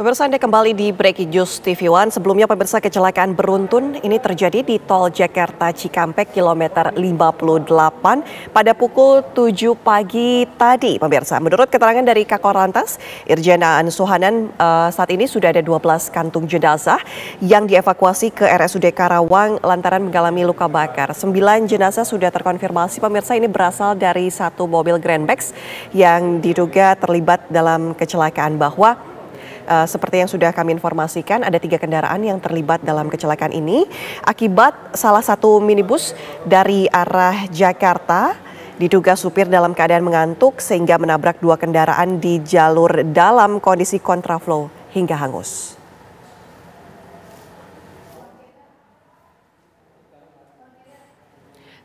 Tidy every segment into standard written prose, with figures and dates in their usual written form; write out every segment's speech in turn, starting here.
Pemirsa, Anda kembali di Breaking News TV One. Sebelumnya pemirsa, kecelakaan beruntun ini terjadi di Tol Jakarta Cikampek kilometer 58 pada pukul 7 pagi tadi. Pemirsa, menurut keterangan dari Kakor Lantas, Irjen Aan Suhanan, saat ini sudah ada 12 kantung jenazah yang dievakuasi ke RSUD Karawang lantaran mengalami luka bakar. 9 jenazah sudah terkonfirmasi. Pemirsa, ini berasal dari satu mobil Grand Max yang diduga terlibat dalam kecelakaan. Bahwa seperti yang sudah kami informasikan, ada 3 kendaraan yang terlibat dalam kecelakaan ini akibat salah satu minibus dari arah Jakarta diduga supir dalam keadaan mengantuk sehingga menabrak 2 kendaraan di jalur dalam kondisi kontraflow hingga hangus.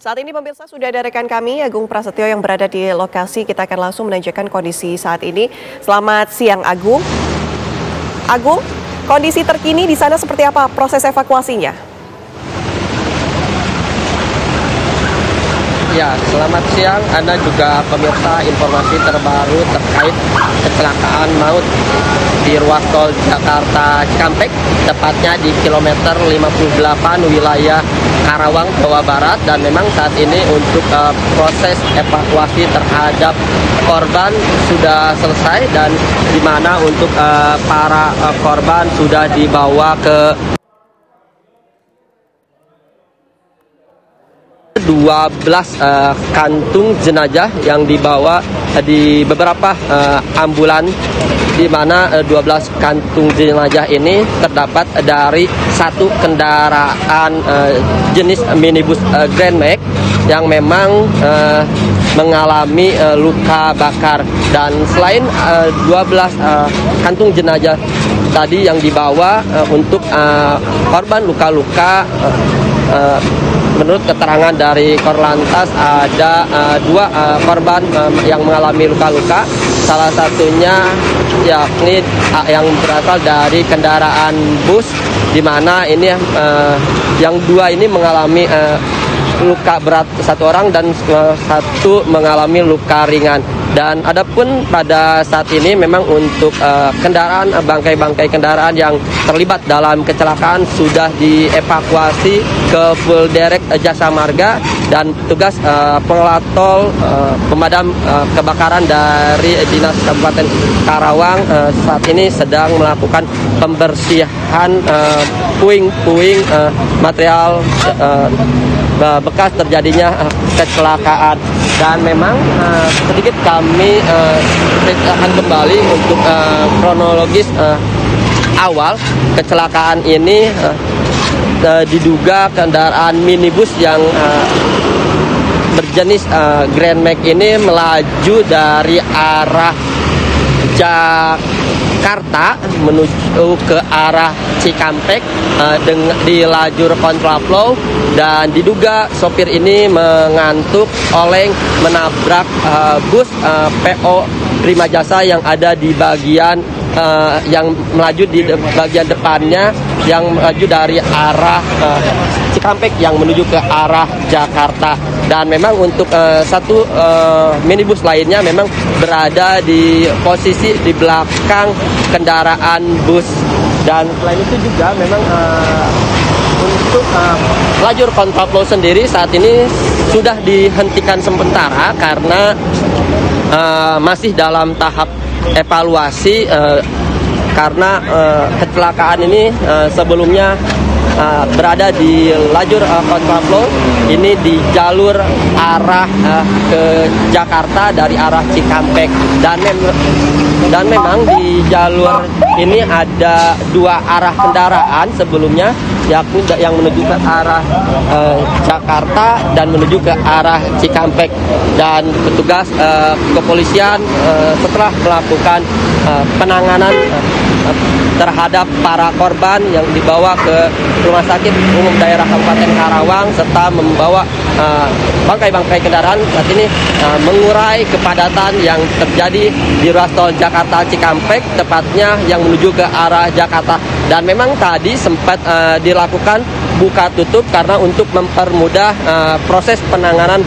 Saat ini pemirsa sudah ada rekan kami Agung Prasetyo yang berada di lokasi. Kita akan langsung menanyakan kondisi saat ini. Selamat siang Agung. Agung, kondisi terkini di sana seperti apa proses evakuasinya? Ya, selamat siang Anda juga pemirsa, informasi terbaru terkait kecelakaan maut di ruas tol Jakarta Cikampek, tepatnya di kilometer 58 wilayah Karawang, Jawa Barat. Dan memang saat ini untuk proses evakuasi terhadap korban sudah selesai, dan di mana untuk para korban sudah dibawa ke 12 kantung jenazah yang dibawa di beberapa ambulan, di mana 12 kantung jenazah ini terdapat dari satu kendaraan jenis minibus Grand Max yang memang mengalami luka bakar. Dan selain 12 kantung jenazah tadi yang dibawa untuk korban luka-luka, menurut keterangan dari Korlantas ada 2 korban yang mengalami luka-luka. Salah satunya yakni yang berasal dari kendaraan bus, di mana ini yang 2 ini mengalami luka berat 1 orang dan 1 mengalami luka ringan. Dan adapun pada saat ini memang untuk kendaraan, bangkai-bangkai kendaraan yang terlibat dalam kecelakaan sudah dievakuasi ke Polderek Jasa Marga, dan petugas pengelola tol, pemadam kebakaran dari Dinas Kabupaten Karawang saat ini sedang melakukan pembersihan puing-puing material bekas terjadinya kecelakaan. Dan memang sedikit kami akan kembali untuk kronologis awal kecelakaan ini. Diduga kendaraan minibus yang berjenis Grand Max ini melaju dari arah Jakarta menuju ke arah Cikampek di lajur kontraflow, dan diduga sopir ini mengantuk oleng menabrak bus PO Prima Jasa yang ada di bagian yang melaju di bagian depannya, yang melaju dari arah Cikampek yang menuju ke arah Jakarta. Dan memang untuk satu minibus lainnya memang berada di posisi di belakang kendaraan bus. Dan selain itu juga memang untuk lajur kontraflow sendiri saat ini sudah dihentikan sementara karena masih dalam tahap evaluasi, karena kecelakaan ini sebelumnya berada di lajur kontraflow ini di jalur arah ke Jakarta dari arah Cikampek. Dan memang di jalur ini ada 2 arah kendaraan sebelumnya, yakni yang menuju ke arah Jakarta dan menuju ke arah Cikampek. Dan petugas kepolisian setelah melakukan penanganan terhadap para korban yang dibawa ke Rumah Sakit Umum Daerah Kabupaten Karawang, serta membawa bangkai-bangkai kendaraan saat ini mengurai kepadatan yang terjadi di ruas tol Jakarta Cikampek, tepatnya yang menuju ke arah Jakarta. Dan memang tadi sempat dilakukan buka tutup karena untuk mempermudah proses penanganan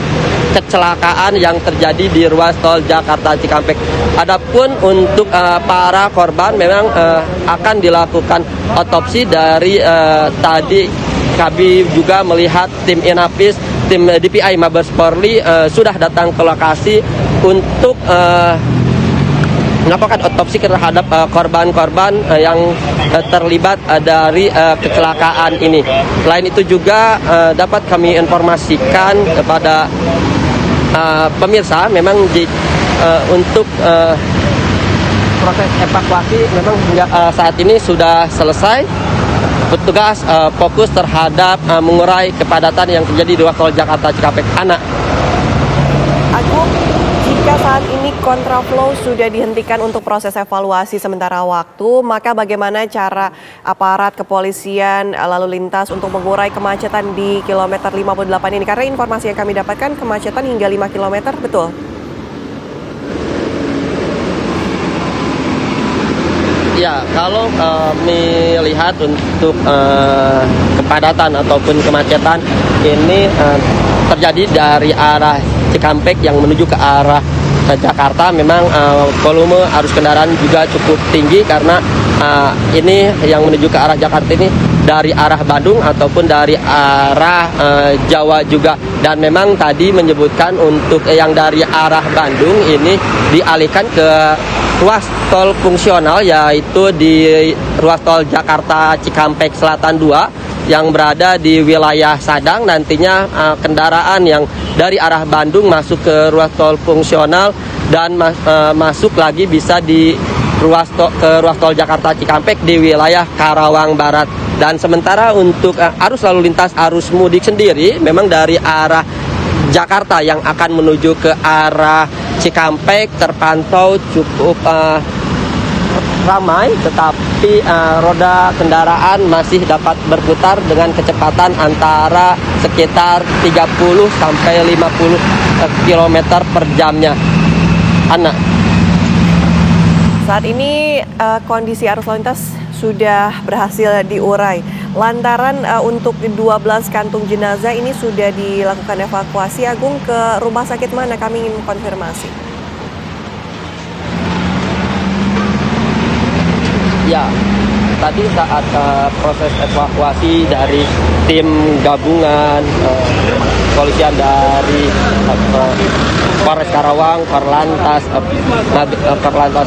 kecelakaan yang terjadi di ruas tol Jakarta Cikampek. Adapun untuk para korban memang akan dilakukan otopsi. Dari tadi kami juga melihat tim Inapis, tim DPI Mabes Polri sudah datang ke lokasi untuk melakukan otopsi terhadap korban-korban yang terlibat dari kecelakaan ini. Selain itu juga dapat kami informasikan kepada pemirsa, memang untuk proses evakuasi memang hingga saat ini sudah selesai. Petugas fokus terhadap mengurai kepadatan yang terjadi di ruas tol Jakarta Cikampek. Agung, jika saat ini kontraflow sudah dihentikan untuk proses evaluasi sementara waktu, maka bagaimana cara aparat kepolisian lalu lintas untuk mengurai kemacetan di kilometer 58 ini? Karena informasi yang kami dapatkan kemacetan hingga 5 km, betul? Ya, kalau melihat untuk kepadatan ataupun kemacetan ini terjadi dari arah Cikampek yang menuju ke arah Jakarta, memang volume arus kendaraan juga cukup tinggi karena ini yang menuju ke arah Jakarta ini dari arah Bandung ataupun dari arah Jawa juga. Dan memang tadi menyebutkan untuk yang dari arah Bandung ini dialihkan ke ruas tol fungsional, yaitu di ruas tol Jakarta Cikampek Selatan 2 yang berada di wilayah Sadang. Nantinya kendaraan yang dari arah Bandung masuk ke ruas tol fungsional dan masuk lagi bisa di ke ruas tol Jakarta Cikampek di wilayah Karawang Barat. Dan sementara untuk arus lalu lintas arus mudik sendiri, memang dari arah Jakarta yang akan menuju ke arah Cikampek terpantau cukup ramai, tetapi roda kendaraan masih dapat berputar dengan kecepatan antara sekitar 30 sampai 50 km per jamnya. Saat ini kondisi arus lalu lintas sudah berhasil diurai. Lantaran untuk 12 kantung jenazah ini sudah dilakukan evakuasi. Agung, ke rumah sakit mana? Kami ingin konfirmasi. Ya, tadi saat proses evakuasi dari tim gabungan kepolisian dari Polres Karawang, Korlantas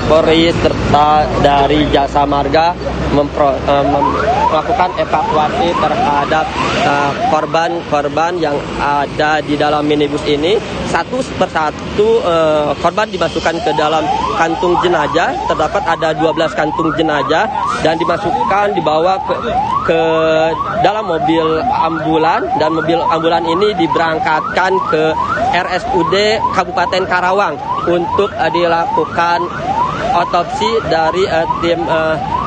Polri, serta dari Jasa Marga melakukan evakuasi terhadap korban-korban yang ada di dalam minibus ini. Satu persatu korban dimasukkan ke dalam kantung jenazah. Terdapat ada 12 kantung jenazah dan dibawa ke dalam mobil ambulan, dan mobil ambulan ini diberangkatkan ke RSUD Kabupaten Karawang untuk dilakukan otopsi dari tim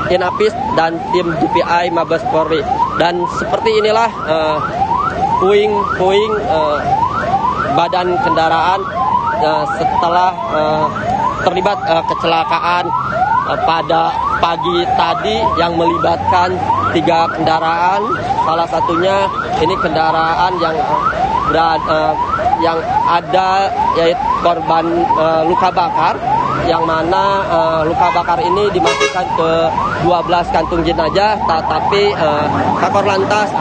Inapis dan tim DPI Mabes Polri. Dan seperti inilah puing-puing badan kendaraan setelah terlibat kecelakaan pada pagi tadi yang melibatkan 3 kendaraan. Salah satunya ini kendaraan yang ada yaitu korban luka bakar, yang mana luka bakar ini dimasukkan ke 12 kantung jenazah, tetapi Kakor Lantas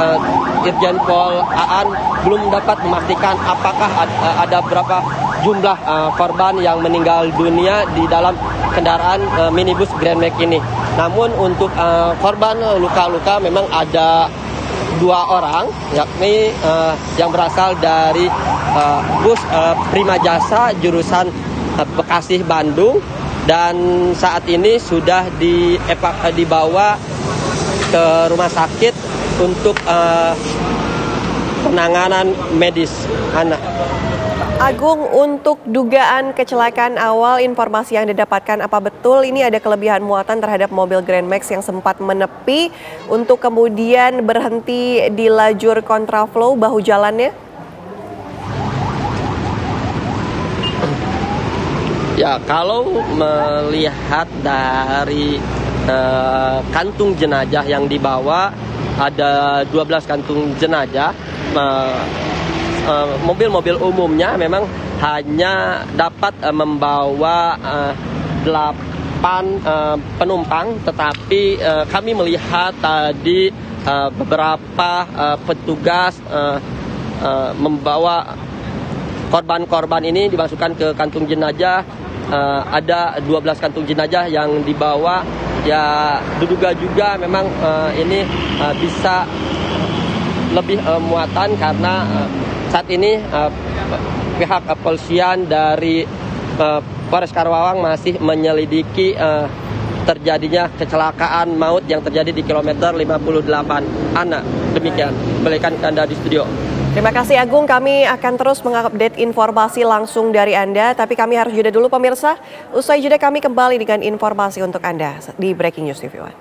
Irjen Pol Aan belum dapat memastikan apakah ada berapa jumlah korban yang meninggal dunia di dalam kendaraan minibus Grand Max ini. Namun untuk korban luka-luka memang ada 2 orang, yakni yang berasal dari bus Prima Jasa jurusan Bekasi Bandung, dan saat ini sudah dibawa ke rumah sakit untuk penanganan medis. Agung, untuk dugaan kecelakaan awal, informasi yang didapatkan apa betul ini ada kelebihan muatan terhadap mobil Grand Max yang sempat menepi untuk kemudian berhenti di lajur kontraflow bahu jalannya? Ya, kalau melihat dari kantung jenazah yang dibawa, ada 12 kantung jenazah. mobil-mobil umumnya memang hanya dapat membawa 8 penumpang, tetapi kami melihat tadi beberapa petugas membawa korban-korban ini dimasukkan ke kantung jenazah. Ada 12 kantung jenazah yang dibawa. Ya, diduga juga memang ini bisa lebih muatan karena saat ini pihak kepolisian dari Polres Karawang masih menyelidiki terjadinya kecelakaan maut yang terjadi di kilometer 58. Ana, demikian. Balikan ke Anda di studio. Terima kasih Agung, kami akan terus mengupdate informasi langsung dari Anda, tapi kami harus jeda dulu pemirsa. Usai jeda kami kembali dengan informasi untuk Anda di Breaking News TV One.